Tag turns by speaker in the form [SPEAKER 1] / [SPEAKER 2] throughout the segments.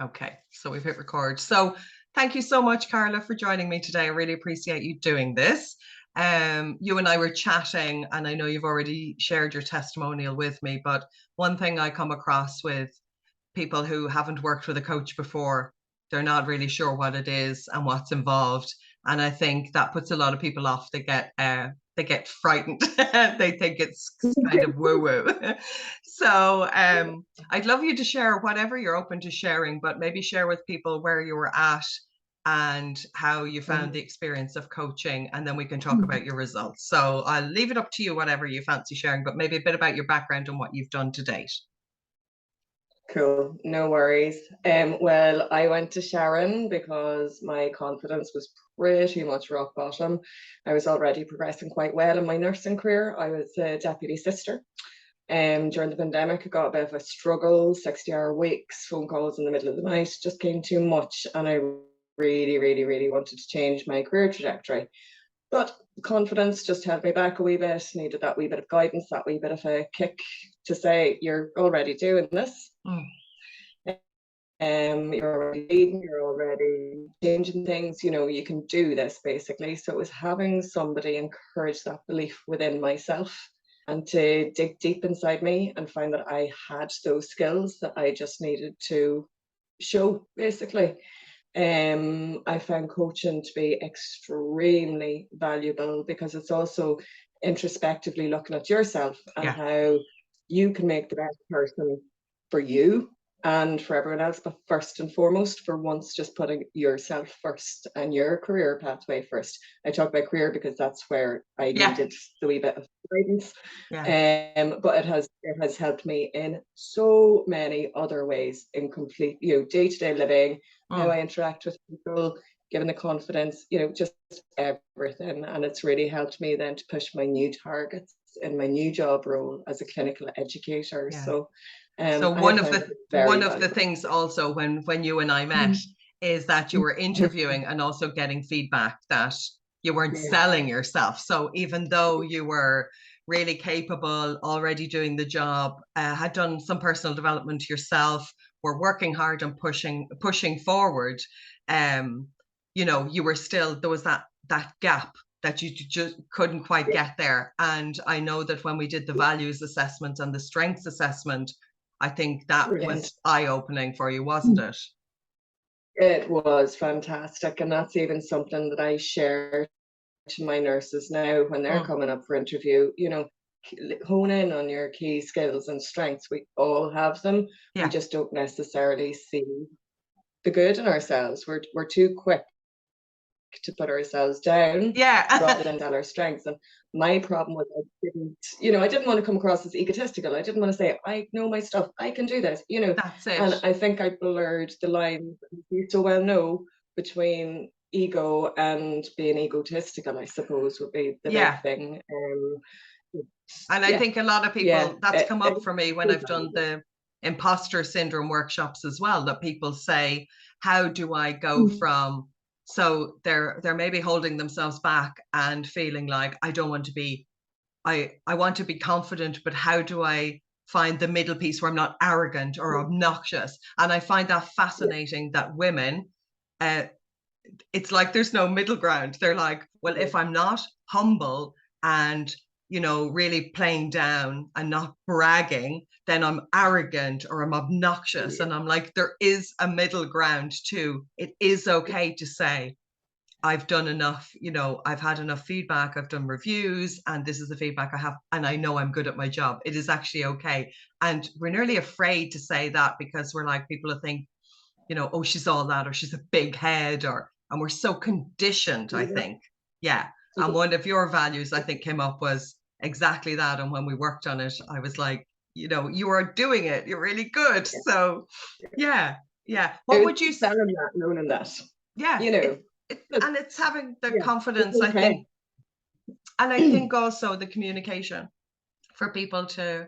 [SPEAKER 1] Okay, so we've hit record. So thank you so much, Carla, for joining me today. I really appreciate you doing this. You and I were chatting, and I know you've already shared your testimonial with me, but one thing I come across with people who haven't worked with a coach before, they're not really sure what it is and what's involved. And I think that puts a lot of people off. They get frightened. They think it's kind of woo-woo. So I'd love you to share whatever you're open to sharing, but maybe share with people where you were at and how you found the experience of coaching, and then we can talk about your results. So I'll leave it up to you, whatever you fancy sharing, but maybe a bit about your background and what you've done to date.
[SPEAKER 2] Cool, no worries. Well, I went to Sharon because my confidence was pretty much rock bottom. I was already progressing quite well in my nursing career. I was a deputy sister. During the pandemic, I got a bit of a struggle, 60-hour weeks, phone calls in the middle of the night, just came too much. And I really wanted to change my career trajectory. But confidence just held me back a wee bit, needed that wee bit of guidance, that wee bit of a kick to say, you're already doing this. You're already leading, you're already changing things, you know, you can do this basically. So it was having somebody encourage that belief within myself and to dig deep inside me and find that I had those skills that I just needed to show basically. I found coaching to be extremely valuable because it's also introspectively looking at yourself and how you can make the best person for you and for everyone else, but first and foremost, for once, just putting yourself first and your career pathway first. I talk about career because that's where I needed the wee bit of guidance. But it has helped me in so many other ways, in complete, you know, day-to-day living, how I interact with people, given the confidence, you know, just everything. And it's really helped me then to push my new targets in my new job role as a clinical educator. So
[SPEAKER 1] one of the things also when you and I met is that you were interviewing and also getting feedback that you weren't selling yourself. So even though you were really capable, already doing the job, had done some personal development yourself, were working hard and pushing forward, you know, you were still, there was that gap that you just couldn't quite get there. And I know that when we did the values assessment and the strengths assessment, I think that was eye-opening for you, wasn't it?
[SPEAKER 2] It was fantastic. And that's even something that I share to my nurses now when they're coming up for interview. You know, hone in on your key skills and strengths. We all have them. We just don't necessarily see the good in ourselves. We're too quick to put ourselves down rather than tell our strengths. And my problem was I didn't want to come across as egotistical. I didn't want to say, I know my stuff, I can do this, you know.
[SPEAKER 1] That's it.
[SPEAKER 2] And I think I blurred the line, you so well know, between ego and being egotistical, I suppose, would be the big thing.
[SPEAKER 1] And I think a lot of people, that's come up for me when I've done the imposter syndrome workshops as well, that people say, how do I go from, so they're maybe holding themselves back and feeling like, I don't want to be, I want to be confident, but how do I find the middle piece where I'm not arrogant or obnoxious? And I find that fascinating that women, it's like there's no middle ground. They're like, well, if I'm not humble and, you know, really playing down and not bragging, then I'm arrogant or I'm obnoxious. And I'm like, there is a middle ground too. It is okay to say, I've done enough, you know, I've had enough feedback, I've done reviews, and this is the feedback I have, and I know I'm good at my job. It is actually okay. And we're nearly afraid to say that because we're like, people think, you know, oh, she's all that, or she's a big head, and we're so conditioned, I think. And one of your values, I think, came up was exactly that. And when we worked on it, I was like, you know, you are doing it. You're really good. So, What would you say?
[SPEAKER 2] Knowing that.
[SPEAKER 1] You know. And it's having the confidence, I think. And I think also the communication for people to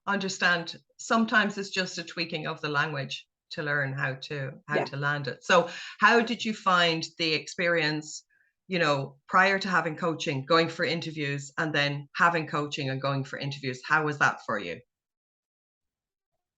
[SPEAKER 1] understand. Sometimes it's just a tweaking of the language to learn how to land it. So how did you find the experience, you know, prior to having coaching, going for interviews, and then having coaching and going for interviews? How was that for you?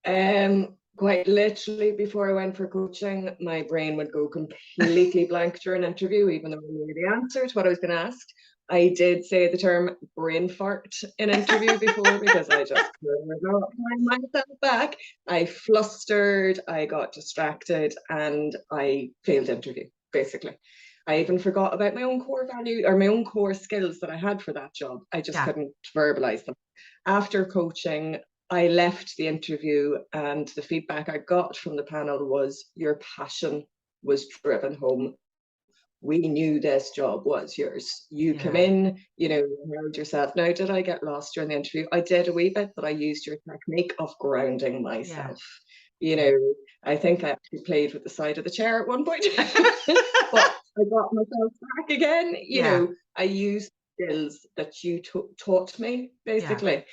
[SPEAKER 2] Quite literally, before I went for coaching, my brain would go completely blank during an interview, even though I knew the answer to what I was being asked. I did say the term brain fart in an interview before because I just could not find myself back. I flustered, I got distracted, and I failed the interview, basically. I even forgot about my own core value or my own core skills that I had for that job. I just couldn't verbalize them. After coaching, I left the interview, and the feedback I got from the panel was, your passion was driven home. We knew this job was yours. You come in, you know, you held yourself. Now, did I get lost during the interview? I did a wee bit, but I used your technique of grounding myself. You know, I think I actually played with the side of the chair at one point, but I got myself back again. You know, I used skills that you taught me, basically.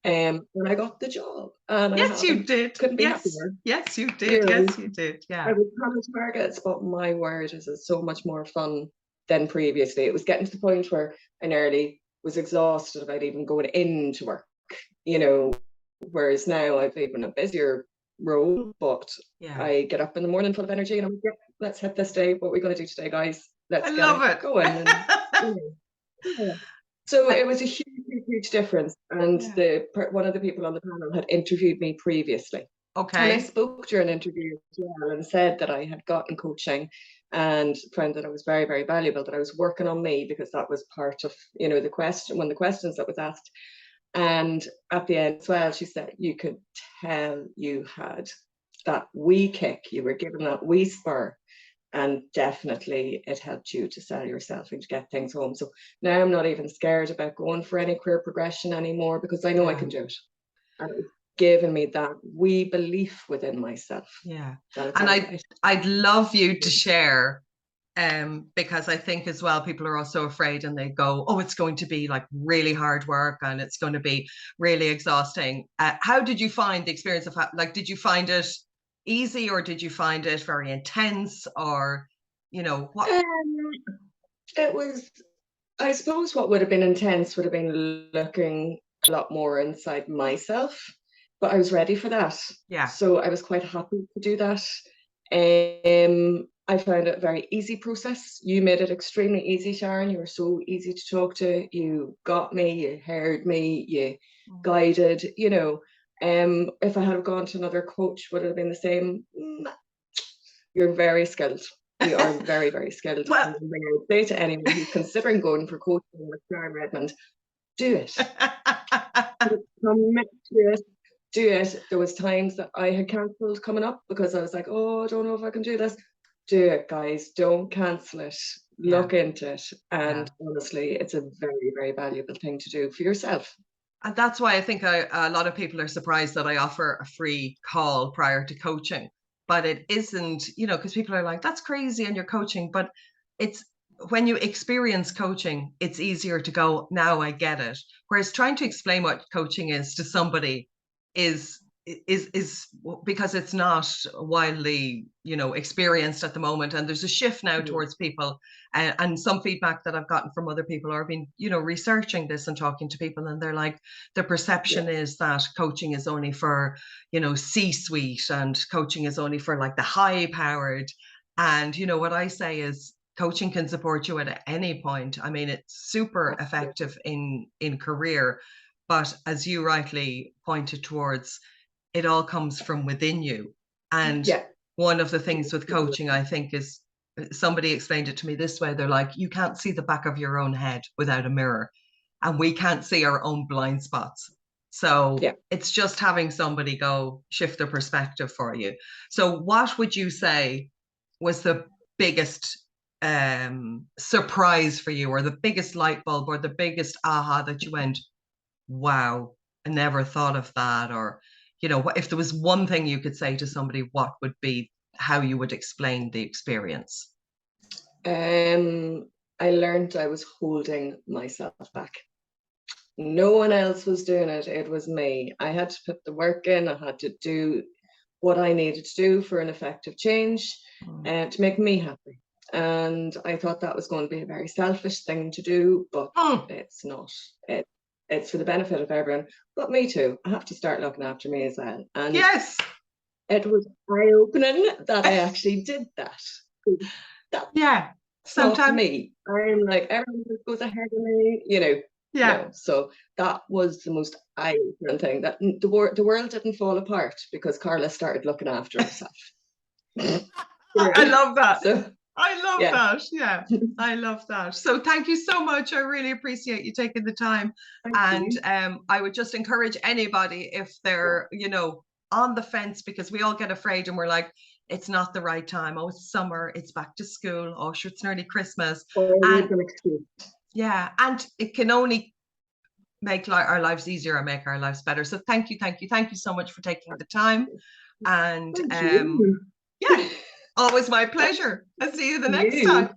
[SPEAKER 2] And I got the job. And
[SPEAKER 1] yes, you did.
[SPEAKER 2] Couldn't be happier.
[SPEAKER 1] Yes, you did. You know, yes, you did. Yeah.
[SPEAKER 2] I was trying to targets, but my word, is it so much more fun than previously. It was getting to the point where I nearly was exhausted about even going into work, you know, whereas now I've even a busier role, but I get up in the morning full of energy and I'm like, yeah, let's hit this day. What are we going to do today, guys? Let's get it going. And, So it was a huge difference. And one of the people on the panel had interviewed me previously.
[SPEAKER 1] Okay.
[SPEAKER 2] And I spoke during an interview as well and said that I had gotten coaching and found that I was very, very valuable, that I was working on me because that was part of, you know, the question, one of the questions that was asked. And at the end as well, she said, you could tell you had that wee kick, you were given that wee spur. And definitely it helped you to sell yourself and to get things home. So now I'm not even scared about going for any career progression anymore because I know I can do it. And it's given me that wee belief within myself.
[SPEAKER 1] Yeah. And I'd love you to share, because I think as well, people are also afraid and they go, oh, it's going to be like really hard work and it's going to be really exhausting. How did you find the experience of, like, did you find it easy or did you find it very intense, or, you know, what?
[SPEAKER 2] It was, I suppose what would have been intense would have been looking a lot more inside myself, but I was ready for that.
[SPEAKER 1] Yeah.
[SPEAKER 2] So I was quite happy to do that. I found it a very easy process. You made it extremely easy, Sharon. You were so easy to talk to. You got me, you heard me, you guided, you know. If I had gone to another coach, would it have been the same? You're very skilled. You are very, very skilled. Well, I would say to anyone who's considering going for coaching with Sharon Redmond, do it. Commit to it. Do it. There was times that I had cancelled coming up because I was like, oh, I don't know if I can do this. Do it, guys. Don't cancel it. Look into it. And honestly, it's a very, very valuable thing to do for yourself.
[SPEAKER 1] And that's why I think a lot of people are surprised that I offer a free call prior to coaching. But it isn't, you know, because people are like, that's crazy and you're coaching. But it's, when you experience coaching, it's easier to go, now I get it. Whereas trying to explain what coaching is to somebody is because it's not widely, you know, experienced at the moment. And there's a shift now towards people, and some feedback that I've gotten from other people are been, you know, researching this and talking to people, and they're like, the perception is that coaching is only for, you know, C-suite, and coaching is only for like the high powered. And, you know, what I say is coaching can support you at any point. I mean, it's super effective in career, but as you rightly pointed towards, it all comes from within you. And one of the things with coaching, I think, is, somebody explained it to me this way. They're like, you can't see the back of your own head without a mirror, and we can't see our own blind spots. So it's just having somebody go shift their perspective for you. So what would you say was the biggest surprise for you, or the biggest light bulb, or the biggest aha that you went, wow, I never thought of that? Or, you know, if there was one thing you could say to somebody, what would be how you would explain the experience?
[SPEAKER 2] I learned I was holding myself back. No one else was doing it. It was me. I had to put the work in. I had to do what I needed to do for an effective change to make me happy. And I thought that was going to be a very selfish thing to do, but it's not. it's for the benefit of everyone, but me too. I have to start looking after me as well. And
[SPEAKER 1] yes,
[SPEAKER 2] it was eye-opening that I actually did that.
[SPEAKER 1] Yeah.
[SPEAKER 2] Sometimes me, I'm like, everyone just goes ahead of me,
[SPEAKER 1] Yeah.
[SPEAKER 2] No. So that was the most eye-opening thing, that the world didn't fall apart because Carla started looking after herself.
[SPEAKER 1] I love that.
[SPEAKER 2] So,
[SPEAKER 1] I love that. Yeah, I love that. So thank you so much. I really appreciate you taking the time. And I would just encourage anybody, if they're, on the fence, because we all get afraid and we're like, it's not the right time. Oh, it's summer. It's back to school. Oh, sure, it's nearly Christmas. And yeah, and it can only make our lives easier and make our lives better. So thank you so much for taking the time. And yeah, always my pleasure. I'll see you the next time.